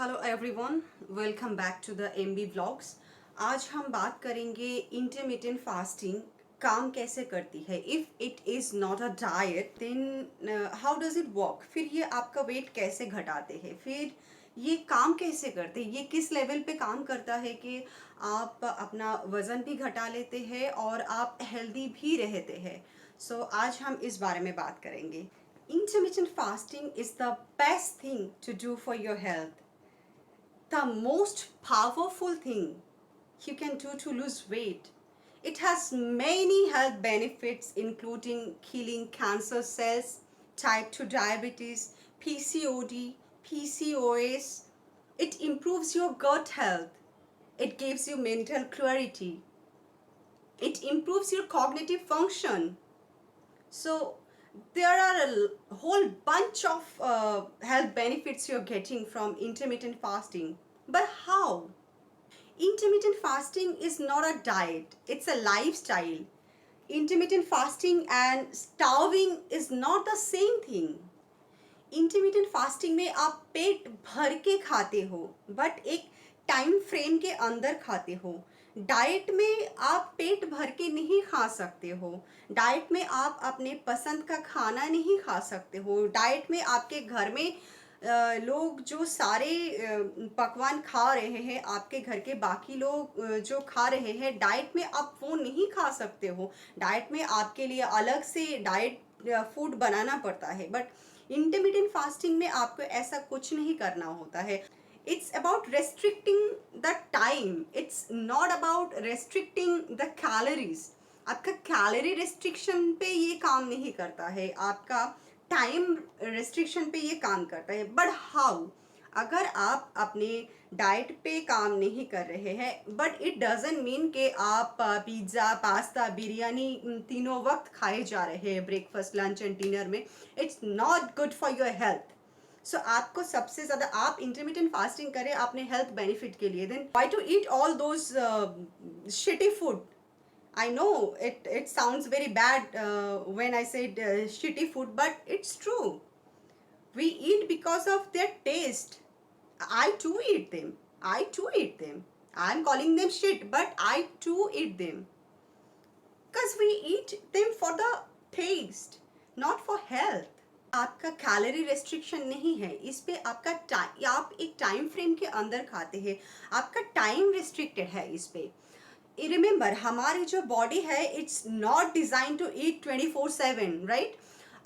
Hello everyone, welcome back to the MB vlogs. आज हम बात करेंगे इंटरमिटेंट फास्टिंग काम कैसे करती है। If it is not a diet then how does it work. फिर ये आपका वेट कैसे घटाते हैं, फिर ये काम कैसे करते हैं, ये किस लेवल पे काम करता है कि आप अपना वज़न भी घटा लेते हैं और आप हेल्दी भी रहते हैं। सो आज हम इस बारे में बात करेंगे। Intermittent fasting is the best thing to do for your health. The most powerful thing you can do to lose weight. It has many health benefits, including killing cancer cells, type 2 diabetes, PCOD, PCOS. It improves your gut health. It gives you mental clarity. It improves your cognitive function. So there are a whole bunch of health benefits you're getting from intermittent fasting. But how? Intermittent fasting is not a diet, it's a lifestyle. Intermittent fasting and starving is not the same thing. Intermediate fasting में आप पेट भर के खाते हो but एक time frame के अंदर खाते हो। डाइट में आप पेट भर के नहीं खा सकते हो। डाइट में आप अपने पसंद का खाना नहीं खा सकते हो। डाइट में आपके घर में लोग जो सारे पकवान खा रहे हैं, आपके घर के बाकी लोग जो खा रहे हैं, डाइट में आप वो नहीं खा सकते हो। डाइट में आपके लिए अलग से डाइट फूड बनाना पड़ता है। बट इंटरमीडिएट फास्टिंग में आपको ऐसा कुछ नहीं करना होता है। It's about restricting the time, it's not about restricting the calories. आपका कैलोरी रेस्ट्रिक्शन पे ये काम नहीं करता है, आपका टाइम रेस्ट्रिक्शन पे ये काम करता है। But how? अगर आप अपने डाइट पे काम नहीं कर रहे हैं, बट इट डजेंट मीन कि आप पिज़्ज़ा, पास्ता, बिरयानी तीनों वक्त खाए जा रहे हैं ब्रेकफास्ट, लंच एंड डिनर में। It's not good for your health. So आपको सबसे ज़्यादा आप इंटरमीडिएट फास्टिंग करें अपने हेल्थ बेनिफिट के लिए, then why to eat all those shitty food. I know it sounds very bad when I said shitty food, but it's true. We eat because of their taste. I too eat them. I too eat them. I'm calling them shit, but I too eat them. Because we eat them for the taste, not for health. आपका calorie restriction नहीं है, इस पे आपका time, आप एक time frame के अंदर खाते हैं, आपका टाइम रिस्ट्रिक्टेड है इस पे। रिमेंबर, हमारी जो बॉडी है it's not design to eat 24/7, right.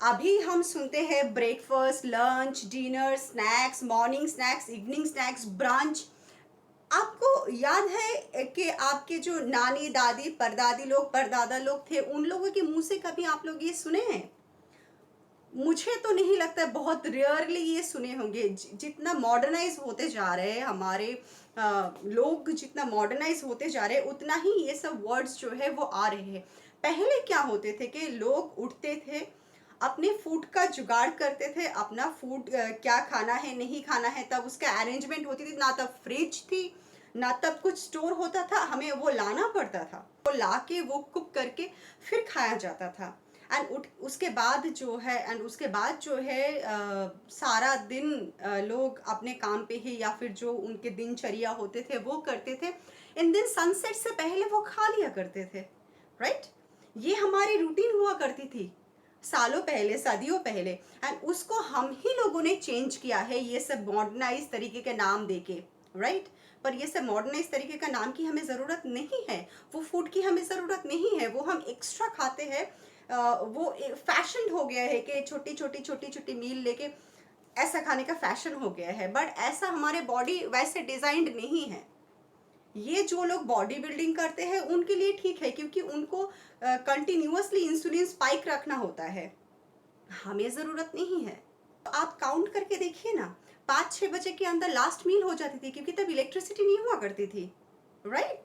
अभी हम सुनते हैं breakfast, lunch, dinner, snacks, morning snacks, evening snacks, brunch. आपको याद है कि आपके जो नानी, दादी, परदादी लोग, परदादा लोग थे, उन लोगों के मुंह से कभी आप लोग ये सुने हैं? मुझे तो नहीं लगता, बहुत रेयरली ये सुने होंगे। जितना मॉडर्नाइज होते जा रहे हैं हमारे लोग, जितना मॉडर्नाइज होते जा रहे हैं, उतना ही ये सब वर्ड्स जो है वो आ रहे हैं। पहले क्या होते थे कि लोग उठते थे, अपने फूड का जुगाड़ करते थे, अपना फूड क्या खाना है, नहीं खाना है, तब उसका अरेंजमेंट होती थी। ना तब फ्रिज थी, ना तब कुछ स्टोर होता था, हमें वो लाना पड़ता था। वो ला के वो कुक करके फिर खाया जाता था। एंड उसके बाद जो है सारा दिन लोग अपने काम पे ही या फिर जो उनके दिनचर्या होते थे वो करते थे। इन दिन सनसेट से पहले वो खा लिया करते थे, राइट। ये हमारी रूटीन हुआ करती थी सालों पहले, सदियों पहले। एंड उसको हम ही लोगों ने चेंज किया है ये सब मॉडर्नाइज तरीके के नाम देके, राइट। पर ये सब मॉडर्नाइज तरीके का नाम की हमें ज़रूरत नहीं है, वो फूड की हमें ज़रूरत नहीं है, वो हम एक्स्ट्रा खाते हैं। वो फैशन हो गया है कि छोटी छोटी छोटी छोटी मील लेके ऐसा खाने का फैशन हो गया है। बट ऐसा हमारे बॉडी वैसे डिजाइंड नहीं है। ये जो लोग बॉडी बिल्डिंग करते हैं उनके लिए ठीक है, क्योंकि उनको कंटिन्यूअसली इंसुलिन स्पाइक रखना होता है, हमें ज़रूरत नहीं है। तो आप काउंट करके देखिए ना, 5-6 बजे के अंदर लास्ट मील हो जाती थी, क्योंकि तब इलेक्ट्रिसिटी नहीं हुआ करती थी, राइट।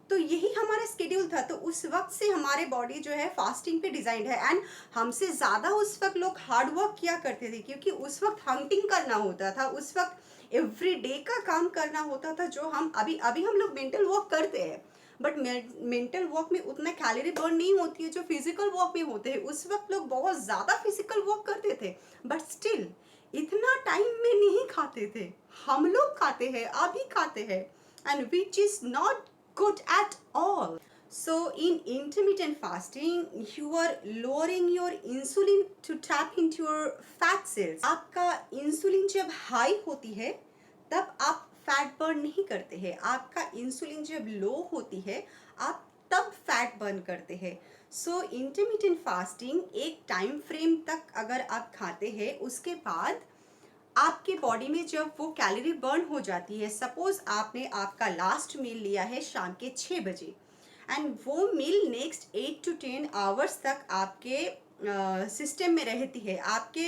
तो यही हमारा स्केड्यूल था। तो उस वक्त से हमारे बॉडी जो है फास्टिंग पे डिजाइंड है। एंड हमसे ज़्यादा उस वक्त लोग हार्ड वर्क किया करते थे, क्योंकि उस वक्त हंटिंग करना होता था, उस वक्त एवरी डे का काम करना होता था, जो हम अभी अभी हम लोग मेंटल वर्क करते हैं। बट मेंटल वर्क में उतना कैलोरी बर्न नहीं होती है जो फिजिकल वर्क में होते हैं। उस वक्त लोग बहुत ज़्यादा फिजिकल वर्क करते थे, बट स्टिल इतना टाइम में नहीं खाते थे, हम लोग खाते हैं, अभी खाते हैं, and which is not good at all. So in intermittent fasting, you are lowering your insulin to tap into your fat cells. आपका इंसुलिन जब हाई होती है तब आप फैट बर्न नहीं करते हैं. आपका इंसुलिन जब लो होती है आप तब फैट बर्न करते हैं. सो इंटरमिटेंट फास्टिंग एक टाइम फ्रेम तक अगर आप खाते हैं, उसके बाद आपके बॉडी में जब वो कैलोरी बर्न हो जाती है, सपोज आपने आपका लास्ट मील लिया है शाम के 6 बजे, एंड वो मील नेक्स्ट 8 to 10 आवर्स तक आपके सिस्टम में रहती है, आपके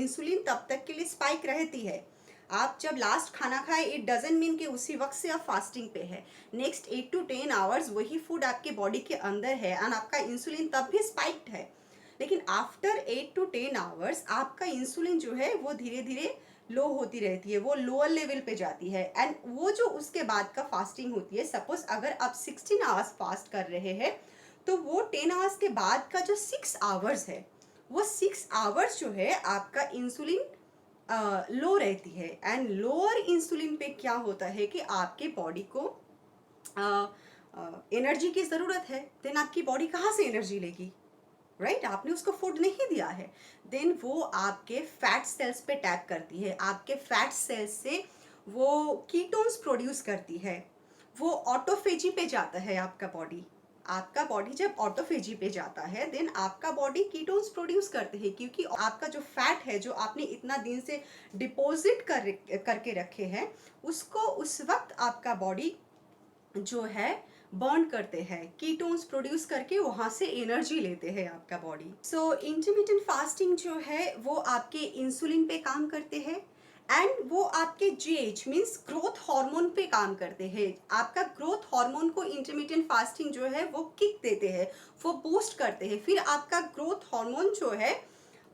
इंसुलिन तब तक के लिए स्पाइक रहती है. आप जब लास्ट खाना खाए, इट डजेंट मीन कि उसी वक्त से आप फास्टिंग पे है. नेक्स्ट 8 to 10 आवर्स वही फूड आपके बॉडी के अंदर है एंड आपका इंसुलिन तब भी स्पाइक्ड है. लेकिन आफ्टर 8 to 10 आवर्स आपका इंसुलिन जो है वो धीरे धीरे लो होती रहती है, वो लोअर लेवल पे जाती है. एंड वो जो उसके बाद का फास्टिंग होती है, सपोज अगर आप 16 आवर्स फास्ट कर रहे हैं, तो वो 10 आवर्स के बाद का जो 6 आवर्स है, वो 6 आवर्स जो है आपका इंसुलिन लो रहती है. एंड लोअर इंसुलिन पे क्या होता है कि आपके बॉडी को एनर्जी की ज़रूरत है. देन आपकी बॉडी कहाँ से एनर्जी लेगी, राइट? आपने उसको फूड नहीं दिया है. देन वो आपके फैट सेल्स पे टैप करती है, आपके फैट सेल्स से वो कीटोन्स प्रोड्यूस करती है, वो ऑटोफेजी पे जाता है आपका बॉडी. आपका बॉडी जब ऑटोफेजी पे जाता है, देन आपका बॉडी कीटोन्स प्रोड्यूस करते हैं, क्योंकि आपका जो फैट है जो आपने इतना दिन से डिपॉजिट करके रखे हैं, उसको उस वक्त आपका बॉडी जो है बर्न करते हैं, कीटोन्स प्रोड्यूस करके वहाँ से एनर्जी लेते हैं आपका बॉडी. सो इंटरमिटेंट फास्टिंग जो है वो आपके इंसुलिन पे काम करते हैं, एंड वो आपके जीएच मीन्स ग्रोथ हार्मोन पे काम करते हैं. आपका ग्रोथ हार्मोन को इंटरमिटेंट फास्टिंग जो है वो किक देते हैं, वो बूस्ट करते हैं. फिर आपका ग्रोथ हार्मोन जो है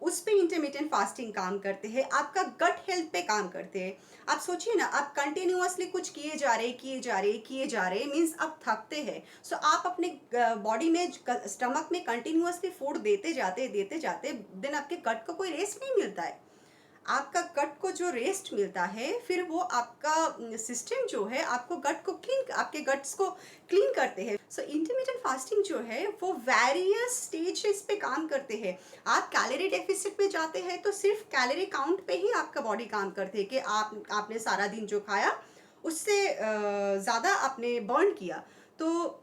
उस पे इंटरमिटेंट फास्टिंग काम करते हैं, आपका गट हेल्थ पे काम करते हैं. आप सोचिए ना, आप कंटिन्यूअसली कुछ किए जा रहे मीन्स आप थकते हैं. सो आप अपने बॉडी में स्टमक में कंटिन्यूअसली फूड देते जाते देन आपके गट को कोई रेस्ट नहीं मिलता है. आपका गट को जो रेस्ट मिलता है, फिर वो आपका सिस्टम जो है आपको गट को क्लीन, आपके गट्स को क्लीन करते हैं. सो इंटरमिटेंट फास्टिंग जो है वो वेरियस स्टेजेस पे काम करते हैं. आप कैलोरी डेफिसिट पे जाते हैं तो सिर्फ कैलोरी काउंट पे ही आपका बॉडी काम करते हैं कि आपने सारा दिन जो खाया उससे ज़्यादा आपने बर्न किया, तो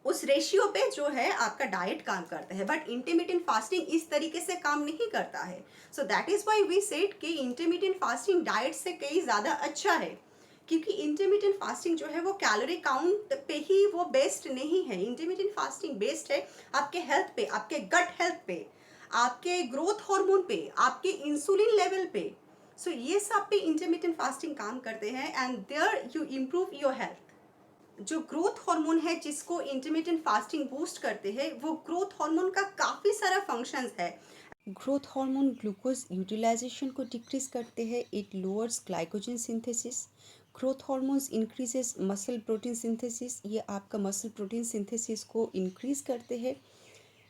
उस रेशियो पे जो है आपका डाइट काम करता है. बट इंटरमिटेंट फास्टिंग इस तरीके से काम नहीं करता है. So that is why we said कि इंटरमिटेंट फास्टिंग डाइट से कहीं ज़्यादा अच्छा है, क्योंकि इंटरमिटेंट फास्टिंग जो है वो कैलोरी काउंट पे ही वो बेस्ड नहीं है. इंटरमिटेंट फास्टिंग बेस्ड है आपके हेल्थ पे, आपके गट हेल्थ पे, आपके ग्रोथ हार्मोन पे, आपके इंसुलिन लेवल पे. सो ये सब पे इंटरमिटेंट फास्टिंग काम करते हैं, and there you improve your health. जो ग्रोथ हार्मोन है जिसको इंटरमिटेंट फास्टिंग बूस्ट करते हैं, वो ग्रोथ हार्मोन का काफ़ी सारा फंक्शंस है. ग्रोथ हार्मोन ग्लूकोज यूटिलाइजेशन को डिक्रीज करते हैं, it lowers glycogen synthesis. Growth hormones increases muscle protein synthesis, ये आपका मसल प्रोटीन सिंथेसिस को इंक्रीज करते हैं.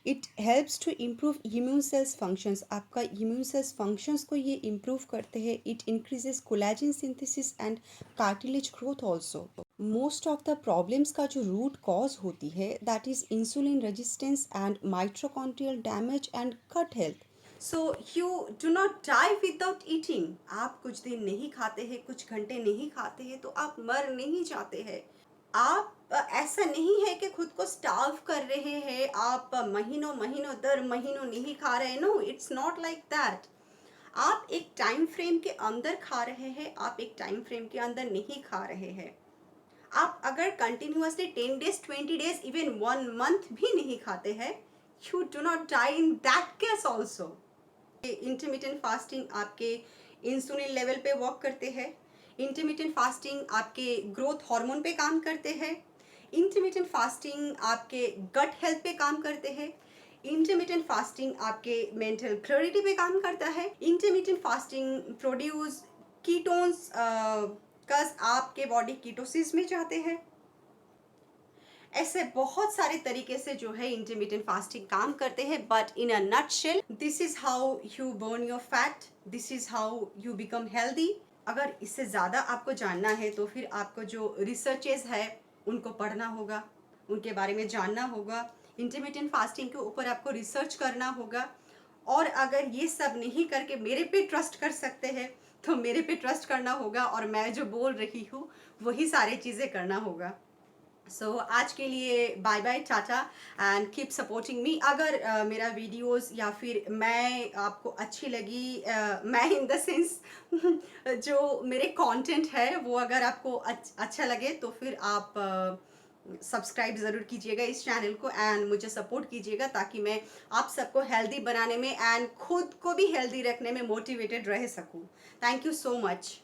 It helps to improve immune cells functions, आपका इम्यून सेल्स फंक्शंस को ये इम्प्रूव करते हैं. It increases collagen synthesis and cartilage growth also. Most of the problems का जो रूट कॉज होती है that is insulin resistance and mitochondrial damage and gut health. So you do not die without eating. आप कुछ दिन नहीं खाते हैं, कुछ घंटे नहीं खाते हैं तो आप मर नहीं जाते हैं. आप ऐसा नहीं है कि खुद को स्टार्व कर रहे हैं, आप महीनों महीनों दर महीनों नहीं खा रहे. No, it's not like that. आप एक टाइम फ्रेम के अंदर खा रहे हैं, आप एक टाइम फ्रेम के अंदर नहीं खा रहे हैं. आप अगर continuously 10 days 20 days even 1 month भी नहीं खाते हैं, you do not die in that case also. Intermittent fasting आपके इंसुलिन लेवल पे वर्क करते हैं. इंटरमिटेंट फास्टिंग आपके ग्रोथ हार्मोन पे काम करते हैं. इंटरमिटेंट फास्टिंग आपके गट हेल्थ पे काम करते हैं. इंटरमिटेंट फास्टिंग आपके मेंटल क्लैरिटी पे काम करता है. इंटरमिटेंट फास्टिंग प्रोड्यूस कीटोन्स, कस आपके बॉडी कीटोसिस में जाते हैं. ऐसे बहुत सारे तरीके से जो है इंटरमीडिएट फास्टिंग काम करते हैं, but in a nutshell this is how you burn your fat, this is how you become healthy. अगर इससे ज़्यादा आपको जानना है तो फिर आपको जो रिसर्चेस है उनको पढ़ना होगा, उनके बारे में जानना होगा, इंटरमीडिएट फास्टिंग के ऊपर आपको रिसर्च करना होगा। और अगर ये सब नहीं करके मेरे पे ट्रस्ट कर सकते हैं तो मेरे पे ट्रस्ट करना होगा, और मैं जो बोल रही हूँ वही सारी चीज़ें करना होगा। सो आज के लिए bye bye, tata, and keep supporting me. अगर मेरा वीडियोस या फिर मैं आपको अच्छी लगी, मैं इन द सेंस जो मेरे कंटेंट है वो अगर आपको अच्छा लगे तो फिर आप सब्सक्राइब ज़रूर कीजिएगा इस चैनल को एंड मुझे सपोर्ट कीजिएगा, ताकि मैं आप सबको हेल्दी बनाने में एंड खुद को भी हेल्दी रखने में मोटिवेटेड रह सकूँ। Thank you so much.